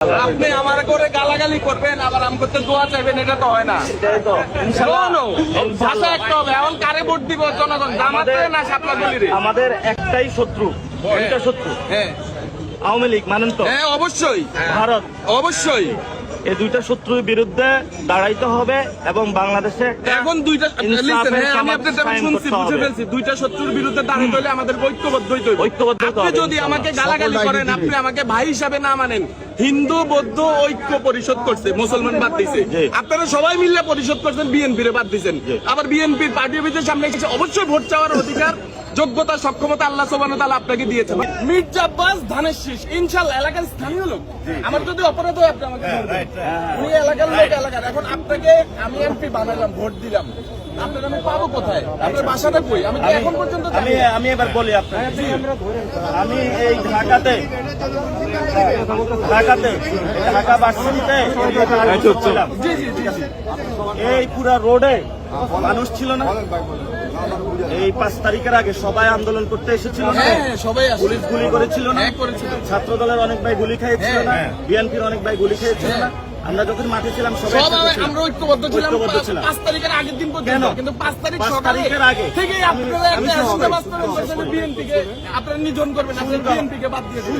আপনি আমার করে গালাগালি করবেন আবার আম করতে দোয়া চাইবেন, এটা তো হয় না। ভাষা একটা হবে। এখন কারে ভোট দিব জনগণ, জামাতে না শাপলা গলিরে? আমাদের একটাই শত্রু, দুইটা শত্রু। হ্যাঁ আওয়ামী লীগ মানেন তো? হ্যাঁ অবশ্যই, ভারত। অবশ্যই এই দুইটা শত্রুর বিরুদ্ধে দাঁড়াইতে হবে এবং বাংলাদেশে এখন দুইটা লিসেন, হ্যাঁ আমি আপনাদের শুনছি, বুঝে ফেলছি। দুইটা শত্রুর বিরুদ্ধে দাঁড়াতে হলে আমাদের ঐক্যবদ্ধ হইতে হবে। ঐক্যবদ্ধ হতে আপনি হবে, যদি আমাকে গালাগালি করেন, আপনি আমাকে ভাই হিসাবে না মানেন, হিন্দু বৌদ্ধ ঐক্য পরিষদ করছে, মুসলমান বাদ দিছে। জি। আপনারা সবাই মিলে পরিষদ করছেন, বিএনপি রে বাদ দিচ্ছেন। আবার বিএনপির পার্টি অফিসের সামনে এসে অবশ্যই ভোট চাওয়ার অধিকার, যোগ্যতা, সক্ষমতা আল্লাহ সুবহানাহু ওয়া তাআলা আপনাকে দিয়েছেন। মির্জা আব্বাস ধানের শীষ, ইনশাআল্লাহ এলাকার স্থানীয় লোক। আমার যদি অপরাধ হয় আপনি আমাকে বলবেন। উনি এলাকার লোক, এলাকার। এখন আপনাকে আমি এমপি বানালাম, ভোট দিলাম, আপনার আমি পাবো কোথায়? আপনার বাসাটা কই? আমি তো এখন পর্যন্ত জানি না। আমি এবার বলি আপনাকে, আমি এই ঢাকা ভার্সিটিতে জি জি জি জি। এই পুরা রোডে মানুষ ছিল না? এই 5 তারিখের আগে সবাই আন্দোলন করতে এসেছিল না? হ্যাঁ হ্যাঁ, সবাই আসে। পুলিশ গুলি করেছিল না? হ্যাঁ করেছিল। ছাত্র দলের অনেক ভাই গুলি খেয়েছিল না? বিএনপির অনেক ভাই গুলি খেয়েছিল না? আমরা যখন মাঠে ছিলাম সবাই সব একসাথে ছিলাম। আমরা ঐক্যবদ্ধ ছিলাম ঐক্যবদ্ধ ছিলাম। 5 তারিখের আগের দিন পর্যন্ত। কেন? কিন্তু 5 তারিখ 5 সকালে তারিখের আগে থেকেই আপনারা একটা বিএনপিকে আপনারা নিধন করবেন, আপনারা বিএনপিকে বাদ দিয়ে দিবেন।